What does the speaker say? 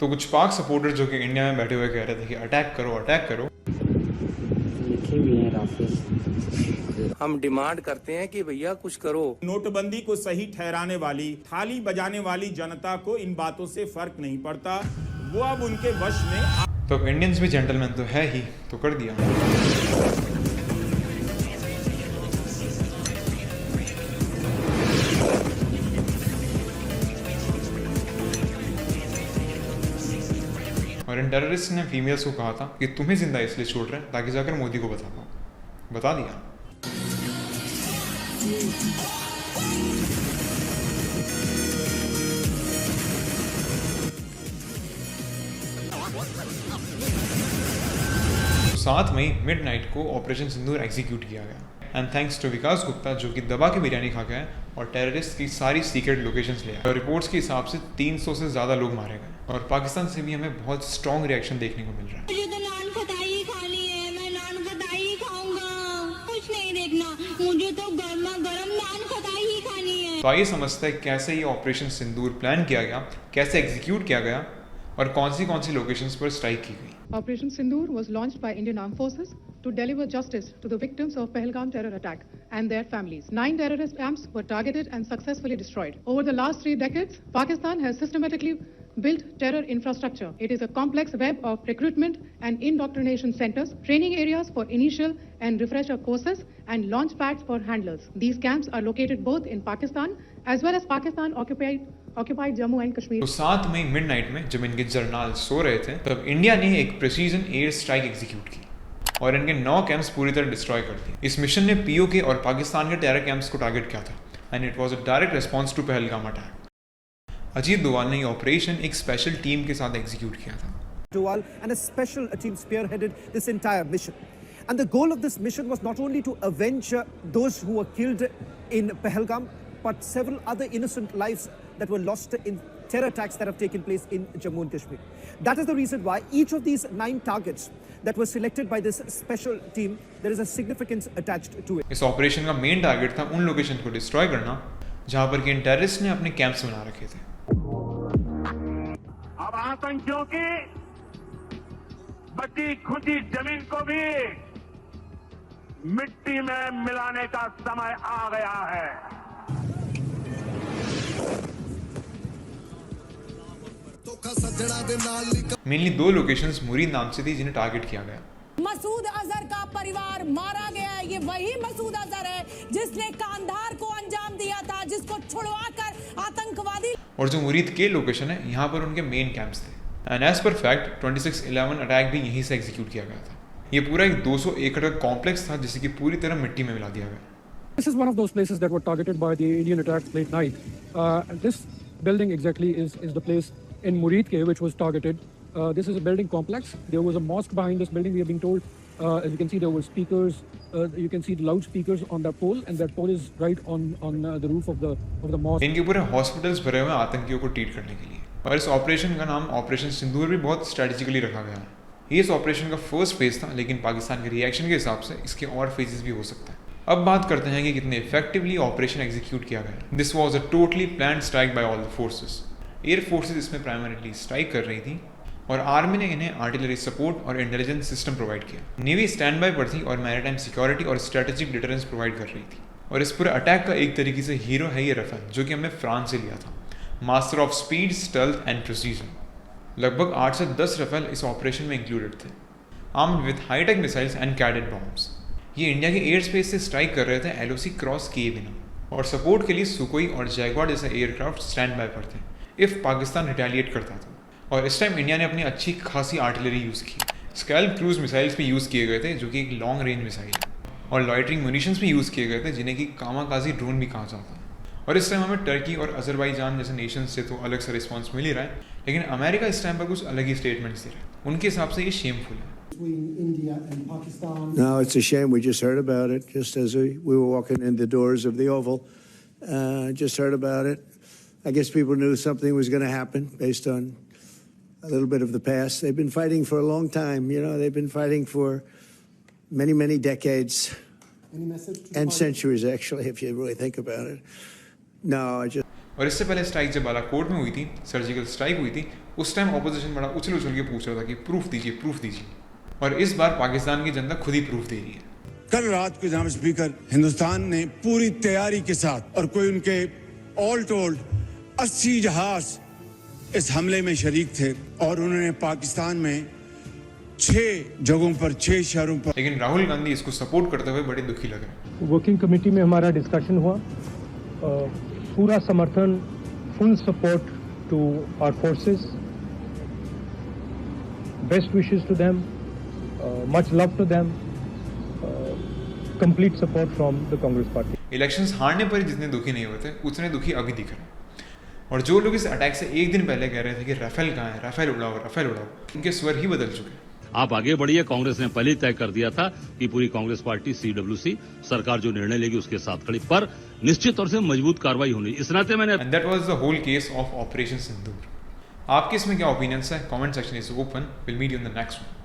तो कुछ पाक सपोर्टर जो कि इंडिया में बैठे हुए कह रहे थे कि अटैक करो। लिखे भी हैं राफेल। हम डिमांड करते हैं कि भैया कुछ करो। नोटबंदी को सही ठहराने वाली, थाली बजाने वाली जनता को इन बातों से फर्क नहीं पड़ता। वो अब उनके वश में। तो इंडियंस भी जेंटलमैन तो है ही, तो कर दिया। और इन टेररिस्ट ने फीमेल्स को कहा था कि तुम्हें जिंदा इसलिए छोड़ रहे हैं ताकि जाकर मोदी को बता पाओ। बता दिया। तो 7 मई मिडनाइट को ऑपरेशन सिंदूर एग्जीक्यूट किया गया एंड थैंक्स टू विकास गुप्ता जो कि दबा के बिरयानी खा गए और टेररिस्ट की सारी सीक्रेट लोकेशंस ले आए। और रिपोर्ट्स के हिसाब से 300 से ज़्यादा लोग मारे गए और पाकिस्तान से भी हमें बहुत स्ट्रॉन्ग रिएक्शन देखने को मिल रहा है। मुझे तो नान खटाई ही खानी है, मैं नान खटाई ही खाऊंगा, कुछ नहीं देखना, मुझे तो गर्मा गर्म नान खटाई ही खानी है। तो आइए समझते हैं कैसे ये ऑपरेशन सिंदूर प्लान किया गया, कैसे एग्जीक्यूट किया गया और कौन सी लोकेशंस पर स्ट्राइक की गई। Operation Sindoor was launched by Indian Armed Forces to deliver justice to the victims of Pahalgam terror attack and their families. 9 terrorist camps were targeted and successfully destroyed. Over the last 3 decades, Pakistan has systematically built terror infrastructure. It is a complex web of recruitment and indoctrination centers, training areas for initial and refresher courses, and launch pads for handlers. These camps are located both in Pakistan as well as Pakistan occupied Jammu and Kashmir. तो 7 मई midnight में जब इनके journal so रहे थे तब India ने एक precision air strike execute की और इनके 9 कैंप्स पूरी तरह डिस्ट्रॉय कर दिए। इस मिशन ने पीओके और पाकिस्तान के टेरर कैंप्स को टारगेट किया था and it was a direct response to Pahalgam attack. Ajit Doval ने ये ऑपरेशन एक स्पेशल टीम के साथ एग्जीक्यूट किया था। Dowal and a special team spearheaded this entire mission. And the goal of this mission was not only to avenge those who were killed in Pahalgam, but several other innocent lives that were lost in terror attacks that have taken place in Jammu and Kashmir. That is the reason why each of these 9 targets that were selected by this special team, there is a significance attached to it. इस operation का main target था उन location को destroy करना जहां पर कि इन terrorist ने अपने कैंप्स बना रखे थे। अब आतंकियों की बची खुची जमीन को भी मिट्टी में मिलाने का समय आ गया है। मेनली 2 लोकेशंस मुरीद नाम से थी जिन्हें टारगेट किया गया। मसूद अजहर का परिवार मारा गया है। ये वही मसूद अजहर है जिसने कांधार को अंजाम दिया था, जिसको छुड़वाकर आतंकवादी। और जो मुरीद के लोकेशन है यहाँ पर उनके मेन कैंप्स थे and as per fact 26/11 attack भी यहीं से एग्जीक्यूट किया गया था। ये पूरा एक 200 एकड़ का कॉम्प्लेक्स था जिसे कि पूरी तरह मिट्टी में मिला दिया गया। This is one of those places that were targeted by the Indian attacks late night. And this building exactly is the place in Murid Ke which was targeted. This is a building complex. There was a mosque behind this building. We have been told, as you can see, there were speakers. You can see the loudspeakers on that pole, and that pole is right on the roof of the mosque. इनके पूरे hospitals भरे हुए आतंकियों को treat करने के लिए। और इस ऑपरेशन का नाम ऑपरेशन सिंदूर भी बहुत स्ट्रेटेजिकली रखा गया है। ये इस ऑपरेशन का फर्स्ट फेज था, लेकिन पाकिस्तान के रिएक्शन के हिसाब से इसके और फेजेस भी हो सकते हैं। अब बात करते हैं कि कितने इफेक्टिवली ऑपरेशन एग्जीक्यूट किया गया। This was a totally planned strike by all the forces. Air forces इसमें प्राइमरीली स्ट्राइक कर रही थी और आर्मी ने इन्हें आर्टिलरी सपोर्ट और इंटेलिजेंस सिस्टम प्रोवाइड किया। नेवी स्टैंड बाय पर थी और मैरीटाइम सिक्योरिटी और स्ट्रेटेजिक डिटरेंस प्रोवाइड कर रही थी। और इस पूरे अटैक का एक तरीके से हीरो है ये रफेल, जो कि हमने फ्रांस से लिया था, master of speed, stealth and precision. लगभग 8 से 10 रफेल इस ऑपरेशन में इंक्लूडेड थे, armed with hitech missiles and cadet bombs. ये इंडिया के एयर स्पेस से स्ट्राइक कर रहे थे LOC क्रॉस किए बिना, और सपोर्ट के लिए सुकोई और जैगवार जैसे एयरक्राफ्ट स्टैंड बाय पर थे इफ पाकिस्तान रिटेलिएट करता था। और इस टाइम इंडिया ने अपनी अच्छी खासी आर्टिलरी यूज़ की। स्कैल्प क्रूज मिसाइल्स भी यूज़ किए गए थे जो कि एक लॉन्ग रेंज मिसाइल है, और लॉइटरिंग म्यूनिशंस भी यूज़ किए गए थे जिन्हें कि कामाकाजी ड्रोन भी कहा जाता है। और इस टाइम हमें टर्की और अजरबैजान जैसे नेशन से तो अलग सा रिस्पॉन्स मिल ही रहा है, लेकिन अमेरिका इस टाइम पर कुछ अलग ही स्टेटमेंट्स दे रहा है। उनके हिसाब से ये शेमफुल है। No, it's a shame. We just heard about it just as we were walking in the doors of the Oval. Just heard about it. I guess people knew something was going to happen based on a little bit of the past. They've been fighting for a long time. You know, they've been fighting for many, many decades. Any message and centuries, actually, if you really think about it. No, I just... और इससे पहले strike जब बालाकोट में हुई थी, surgical strike हुई थी, उस टाइम ऑपोजिशन बड़ा उछल उछल के पूछ रहा था कि प्रूफ दीजिए, और इस बार पाकिस्तान की जनता खुद ही प्रूफ दे रही है। कल रात को जनाब स्पीकर, हिंदुस्तान ने पूरी तैयारी के साथ और कोई उनके ऑल टोल्ड 80 जहाज इस हमले में शरीक थे और उन्होंने पाकिस्तान में 6 जगहों पर 6 शहरों पर। लेकिन राहुल गांधी इसको सपोर्ट करते हुए बड़े दुखी लग रहे हैं। वर्किंग कमेटी में हमारा डिस्कशन हुआ, पूरा समर्थन, full support to our forces, best wishes to them, much love to them, complete support from the Congress party. Elections हारने पर जितने दुखी नहीं होते उतने दुखी अभी दिख रहे हैं। और जो लोग इस अटैक से एक दिन पहले कह रहे थे कि राफेल कहाँ है, राफेल उड़ाओ, उनके स्वर ही बदल चुके हैं। आप आगे बढ़िए। कांग्रेस ने पहले ही तय कर दिया था कि पूरी कांग्रेस पार्टी CWC सरकार जो निर्णय लेगी उसके साथ खड़ी, पर निश्चित तौर से मजबूत कार्रवाई होनी। इस नाते मैंने and that was the whole case of operation Sindoor. आपके इसमें क्या ओपिनियंस है? Comment section is open. Will meet you in the next one.